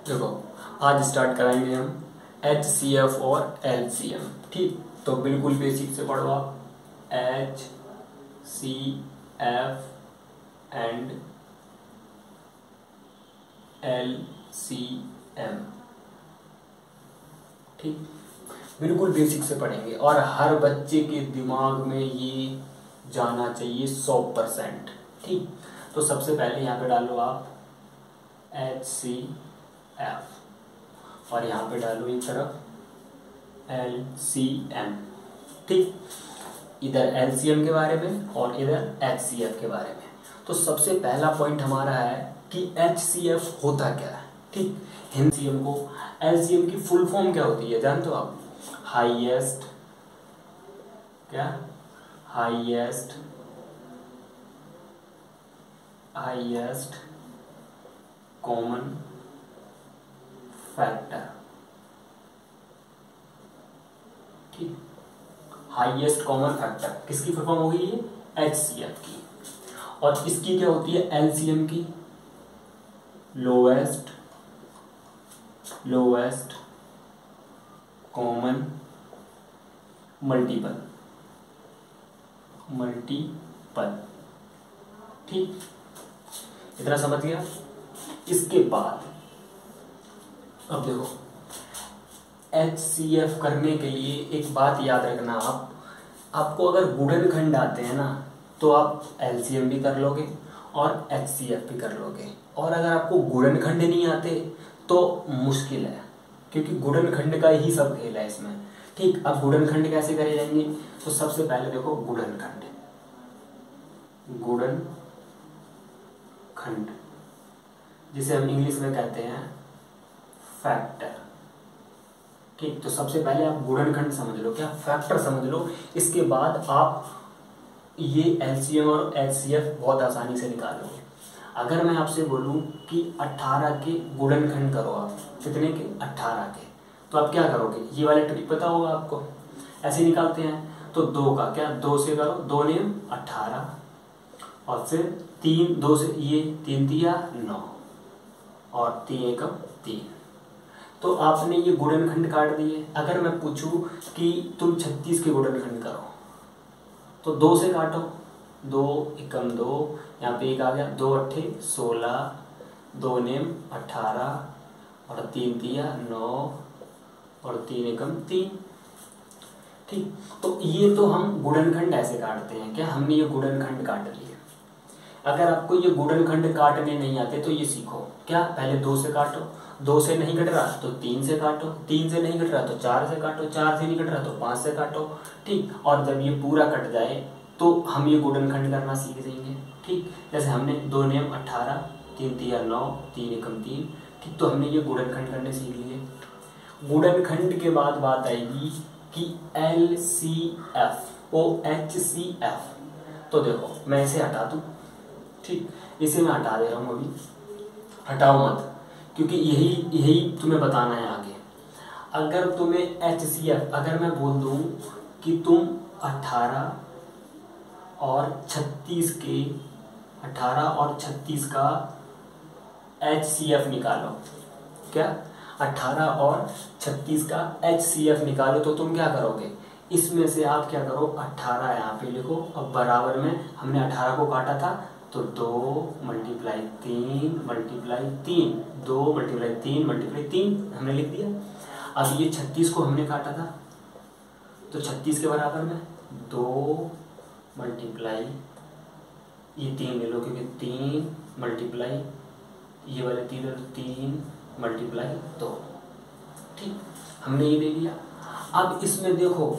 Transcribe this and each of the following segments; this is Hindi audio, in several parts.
देखो आज स्टार्ट कराएंगे हम HCF और LCM। ठीक, तो बिल्कुल बेसिक से पढ़ो आप। HCF and LCM। ठीक, बिल्कुल बेसिक से पढ़ेंगे और हर बच्चे के दिमाग में ये जाना चाहिए 100%। ठीक, तो सबसे पहले यहाँ पे डालो आप HCF और यहाँ पे डालो एक तरफ LCM। ठीक, इधर LCM के बारे में और इधर HCF के बारे में। तो सबसे पहला पॉइंट हमारा है कि HCF होता क्या है। ठीक, LCM को LCM की फुल फॉर्म क्या होती है जानते हो आप? हाईएस्ट क्या? Highest common factor. ठीक, हाईएस्ट कॉमन फैक्टर किसकी फुल फॉर्म होगी? ये HCF की। और इसकी क्या होती है? LCM की लोएस्ट कॉमन मल्टीपल। ठीक, इतना समझ गया। इसके बाद अब देखो HCF करने के लिए एक बात याद रखना, आपको अगर गुणनखंड आते हैं ना तो आप LCM भी कर लोगे और HCF भी कर लोगे। और अगर आपको गुणनखंड नहीं आते तो मुश्किल है, क्योंकि गुणनखंड का ही सब खेल है इसमें। ठीक, अब गुणनखंड कैसे करे जाएंगे? तो सबसे पहले देखो गुणनखंड जिसे हम इंग्लिश में कहते हैं फैक्टर। ठीक, तो सबसे पहले आप गुणनखंड समझ लो, क्या फैक्टर समझ लो। इसके बाद आप ये LCM और HCF बहुत आसानी से निकालोगे। अगर मैं आपसे बोलूं कि 18 के गुणनखंड करो आप, कितने के? 18 के, तो आप क्या करोगे? ये वाला ट्रिक पता होगा आपको, ऐसे निकालते हैं। तो 2 का क्या? 2 से करो, 2 नेम 18 और फिर 3, 2 से ये 3 दिया 9 और 3 एकम 3। तो आपने ये गुणनखंड काट दिए। अगर मैं पूछूं कि तुम 36 के गुणनखंड करो तो 2 से काटो, 2 एकम 2, यहाँ पे एक आ गया, 2 अट्ठे 16, 2 नेम 18 और 3 दिया 9 और 3 एकम 3। ठीक, तो ये तो हम गुणनखंड ऐसे काटते हैं। क्या हमने ये गुणनखंड काट लिए? अगर आपको ये गुणनखंड काटने नहीं आते तो ये सीखो। क्या? पहले 2 से काटो, 2 से नहीं कट रहा तो 3 से काटो, 3 से नहीं कट रहा तो 4 से काटो, 4 से नहीं कट रहा तो 5 से काटो। ठीक, और जब ये पूरा कट जाए तो हम ये गुणनखंड करना सीख जाएंगे। ठीक, जैसे हमने 2 नेम 18, 3 दिया 9, 3 एकम 3। ठीक, तो हमने ये गुणनखंड करने सीख लिए। गुणनखंड के बाद बात आएगी कि LCF और HCF। तो देखो मैं इसे हटा दूं। ठीक, इसे मैं हटा दे रहा हूं, अभी हटाओ मत, क्योंकि यही तुम्हें बताना है आगे। अगर तुम्हें HCF, अगर मैं बोल दूं कि तुम 18 और 36 के 18 और 36 का HCF निकालो। क्या? 18 और 36 का HCF निकालो तो तुम क्या करोगे? इसमें से आप क्या करो? 18 यहाँ पे लिखो, अब बराबर में हमने 18 को काटा था तो 2 मल्टीप्लाई 3 मल्टीप्लाई 3, 2 मल्टीप्लाई 3 मल्टीप्लाई 3 हमने लिख दिया। अब ये 36 को हमने काटा था तो 36 के बराबर में 2 मल्टीप्लाई ये 3 ले लो, क्योंकि 3 मल्टीप्लाई ये वाले 3 ले लो, 3 मल्टीप्लाई 2। ठीक, हमने ये ले लिया। अब इसमें देखो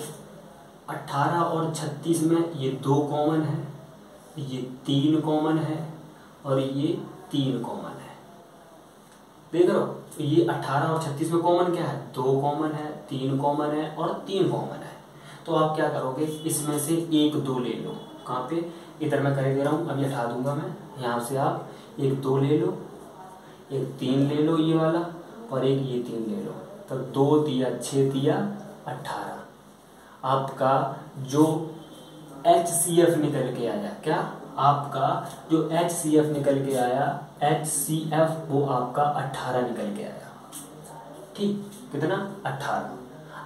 18 और 36 में ये 2 कॉमन है, ये 3 कॉमन है और ये 3 कॉमन है। देख रहे हो, ये 18 और 36 में कॉमन क्या है? 2 कॉमन है, 3 कॉमन है और 3 कॉमन है। तो आप क्या करोगे? इसमें से 1 2 ले लो। कहाँ पे? इधर मैं कर दे रहा हूँ, अभी हटा दूंगा मैं। यहाँ से आप 1 2 ले लो, एक 3 ले लो ये वाला, और एक ये 3 ले लो। तो 2 दिया 6 दिया 18। आपका जो HCF निकल के आया, क्या आपका जो HCF निकल के आया, HCF वो आपका 18 निकल के आया। ठीक, कितना 18।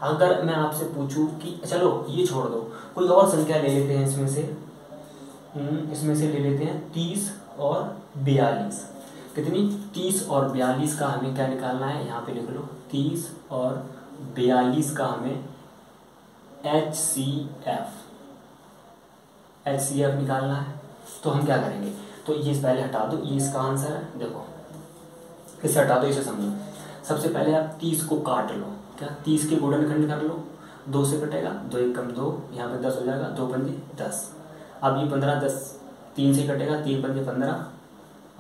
अगर मैं आपसे पूछूं कि चलो ये छोड़ दो, कोई और संख्या ले लेते हैं इसमें से ले लेते हैं 30 और 42। कितनी? 30 और 42 का हमें क्या निकालना है, यहाँ पे लिख लो 30 और 42 का हमें HCF निकालना है। तो हम क्या करेंगे, तो ये पहले हटा दो, ये इसका आंसर है। देखो इसे हटा दो, इसे समझो। सबसे पहले आप 30 को काट लो, क्या 30 के गुणनखंड कर लो, 2 से कटेगा, 2 1 कम 2, यहाँ पे 10 हो जाएगा, 2 पंजे 10। अब ये 15 10 3 से कटेगा, 3 पंजे 15।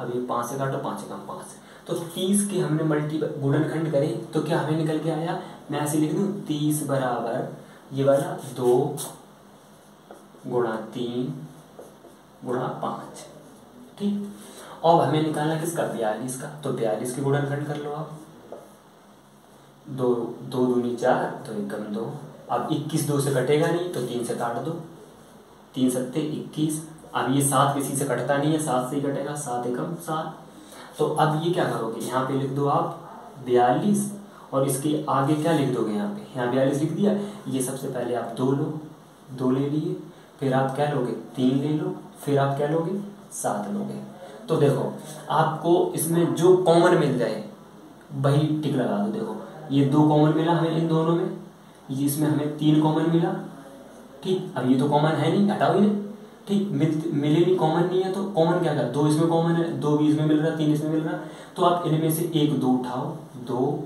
अब ये 5 से काटो, 5 कम 5। तो 30 के हमने गुणनखंड करे तो क्या हमें निकल के आया, मैं ऐसे लिख दूँ 30 बराबर ये वाला 2 गुणा 3 गुणा 5। ठीक, अब हमें निकालना किसका, 42 का। तो 42 के गुणनखंड कर लो आप, 2 2 दूनी 4, 2 1 कम 2। अब 21 2 से कटेगा नहीं तो 3 से काट दो, 3 सत्ते 21। अब ये 7 किसी से कटता नहीं है, 7 से ही कटेगा, 7 एकम 7। तो अब ये क्या करोगे, यहाँ पे लिख दो आप 42 और इसके आगे क्या लिख दोगे, यहाँ 42 लिख दिया। ये सबसे पहले आप 2 लो, 2 ले लिए, फिर आप क्या लोगे 3 ले लो, फिर आप क्या लोगे 7 लोगे। तो देखो आपको इसमें जो कॉमन मिल जाए वही टिक लगा दो। देखो ये 2 कॉमन मिला हमें इन दोनों में, इसमें हमें 3 कॉमन मिला। ठीक, अब ये तो कॉमन है नहीं, हटाओ इन्हें। ठीक, मिले नहीं, कॉमन नहीं है, तो कॉमन क्या कर, 2 इसमें कॉमन है, 2 भी इसमें मिल रहा है, 3 इसमें मिल रहा है। तो आप इनमें से 1 2 उठाओ, 2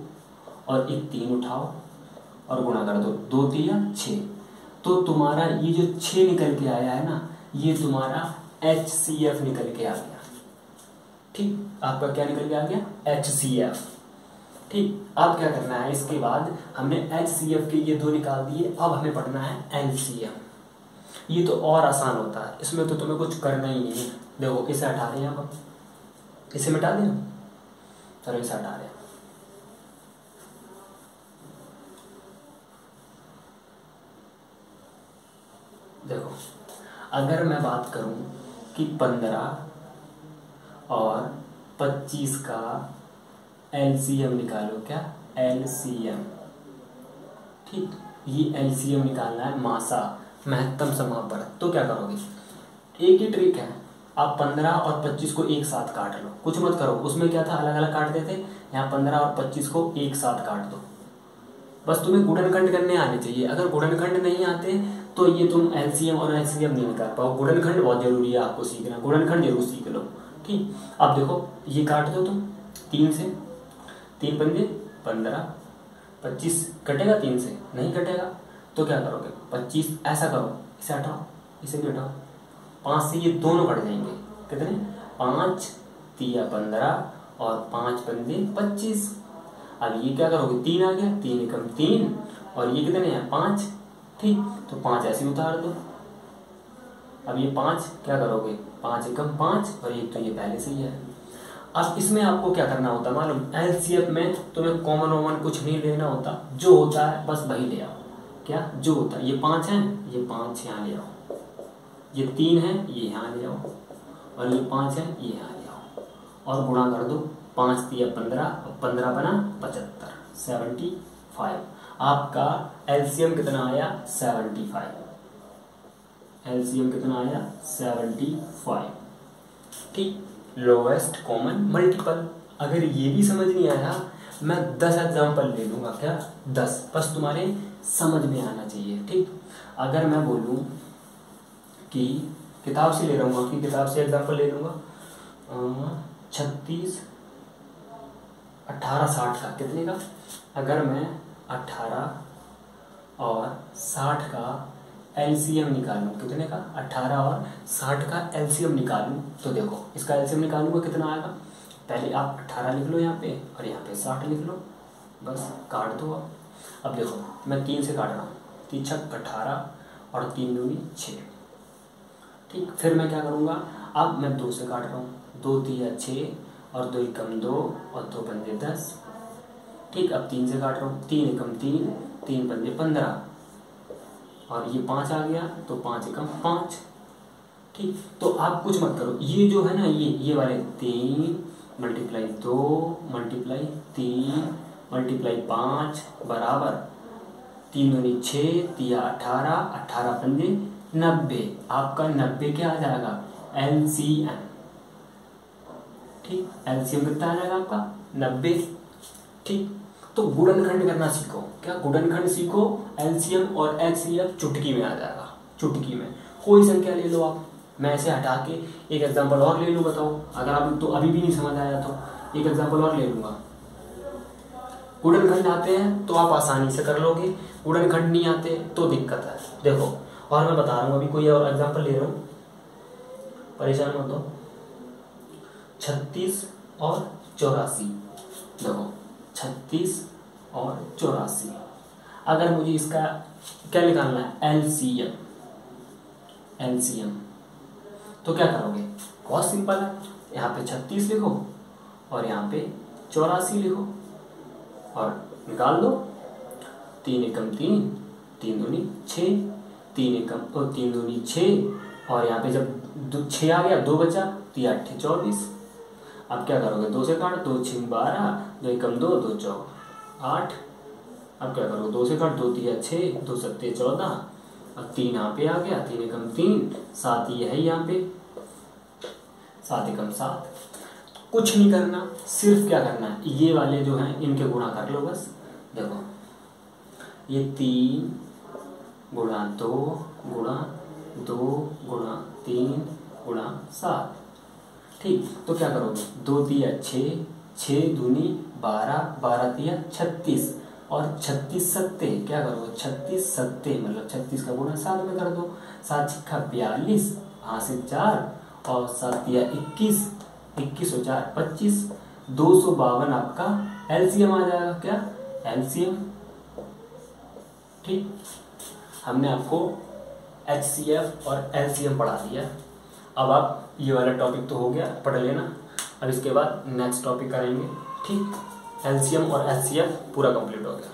और 1 3 उठाओ और गुणा कर दो, 2 3 6। तो तुम्हारा ये जो 6 निकल के आया है ना, ये तुम्हारा HCF निकल के आ गया। ठीक, आपका क्या निकल के आ गया, HCF। ठीक, अब क्या करना है, इसके बाद हमने HCF के ये 2 निकाल दिए, अब हमें पढ़ना है LCM। ये तो और आसान होता है, इसमें तो तुम्हें कुछ करना ही नहीं है। देखो इसे हटा रहे हैं, अब इसे मिटा दें, चलो इसे हटा रहे हैं। देखो अगर मैं बात करूं कि 15 और 25 का LCM निकालो, क्या LCM। ठीक, ये LCM निकालना है, मासा महत्तम समापन। तो क्या करोगे, एक ही ट्रिक है, आप 15 और 25 को एक साथ काट लो, कुछ मत करो। उसमें क्या था, अलग अलग काटते थे, यहाँ 15 और 25 को एक साथ काट दो। बस तुम्हें गुणनखंड करने आने चाहिए। अगर गुणनखंड नहीं आते तो ये तुम LCM और HCM नहीं निकाल पाओ। गुणनखंड बहुत जरूरी है आपको सीखना, गुणनखंड जरूर सीख लो। ठीक, अब देखो ये काट दो तुम 3 से, 3 पंजे 15, 25 कटेगा 3 से, नहीं कटेगा तो क्या करोगे, 25 ऐसा करो, इसे हटाओ, इसे भी हटाओ, 5 से ये दोनों कट जाएंगे, कितने 5 3 15 और 5 पंजे 25। अब ये क्या करोगे, 3 आ गया, 3 एकम 3 और ये कितने हैं 5। ठीक, तो 5 ऐसे उतार दो। अब ये 5 क्या करोगे, 5 एकम 5 और ये तो ये पहले से ही है। अब इसमें आपको क्या करना होता है मालूम, LCM में तुम्हें कॉमन वॉमन कुछ नहीं लेना होता, जो होता है बस वही ले आओ। क्या जो होता है, ये 5 है, ये 5 यहाँ ले आओ, ये 3 है, ये यहाँ ले आओ, और ये 5 है, ये यहाँ ले आओ और गुणा कर दो, 5 3 15, 15 बना 75, 75। आपका LCM कितना आया, 75। LCM कितना आया, 75। ठीक, लोवेस्ट कॉमन मल्टीपल। अगर ये भी समझ नहीं आया, मैं 10 एग्जाम्पल ले लूँगा, क्या 10, बस तुम्हारे समझ में आना चाहिए। ठीक, अगर मैं बोलूँ कि किताब से ले रहा हूँ, आपकी किताब से एग्जाम्पल ले लूँगा, 36 18 60 का कितने का, अगर मैं 18 और 60 का LCM निकालूं, कितने का 18 और 60 का LCM निकालूं, तो देखो इसका LCM निकालूंगा कितना आएगा, पहले आप 18 लिख लो यहाँ पे और यहाँ पे 60 लिख लो, बस काट दो आप। अब देखो मैं 3 से काट रहा हूँ, 3 छक 18 और 3 दूनी 6। ठीक, फिर मैं क्या करूँगा, अब मैं 2 से काट रहा हूँ, 2 3 6 और 2 एकम 2 और 2 पंजे 10। ठीक, अब 3 से काट रहा हूँ, 3 एकम 3, 3 पंजे 15 और ये 5 आ गया, तो 5 एकम 5। ठीक, तो आप कुछ मत करो, ये जो है ना, ये वाले 3 × 2 × 3 मल्टीप्लाई 5 बराबर 3 दूनी 6, 3 18, 18 पंजे 90। आपका 90 क्या आ जाएगा? LCM। ठीक, LCM कितना आ जाएगा आपका? 90। ठीक, तो गुणनखंड करना सीखो। क्या गुणनखंड सीखो? LCM और HCF चुटकी में आ जाएगा। चुटकी में कोई संख्या ले लो आप, मैं ऐसे हटा के एक एग्जांपल और ले लूँ, बताओ। अगर आप तो अभी भी नहीं समझ आया तो एक एग्जांपल और ले लूंगा। गुणनखंड आते हैं तो आप आसानी से कर लोगे, गुणनखंड नहीं आते तो दिक्कत है। देखो, और मैं बता रहा हूँ, अभी कोई और एग्जांपल ले रहा हूँ, परेशान मत हो। 36 और 84। देखो 36 और 84, अगर मुझे इसका क्या निकालना है? LCM। तो क्या करोगे? बहुत सिंपल है, यहाँ पे 36 लिखो और यहाँ पे 84 लिखो और निकाल दो। 3 एकम 3, 3 दूनी 6, 3 एकम 3 दूनी 6, और यहाँ पे जब 6 आ गया 2 बचा, 3 8 24। अब क्या करोगे? 2 से काट, 2 6 12, 2 एकम 2, 2 4 8। अब क्या करोगे? 2 से काट, 2 3 6, 2 7 14, अब 3 यहाँ पे आ गया, 3 एकम 3, 7 ये है यहाँ पे, 7 एकम 7। कुछ नहीं करना, सिर्फ क्या करना है? ये वाले जो हैं इनके गुणा कर लो बस। देखो ये 3 गुणा 2 गुणा 2 गुणा 3 गुणा 7। ठीक, तो क्या करोगे? 2 3 6, 6 दूनी 12, 12 3 36, और 36 सत्ते क्या करोगे? 36 सत्ते मतलब 36 का गुणा 7 में कर दो। 7 छक्का 42, वहाँ से 4, और 7 या 21, 21 और 4 25, 252 आपका LCM आ जाएगा। क्या? LCM। ठीक, हमने आपको HCF और LCM पढ़ा दिया। अब आप ये वाला टॉपिक तो हो गया, पढ़ लेना। अब इसके बाद नेक्स्ट टॉपिक करेंगे। ठीक, LCM और HCF पूरा कंप्लीट हो गया।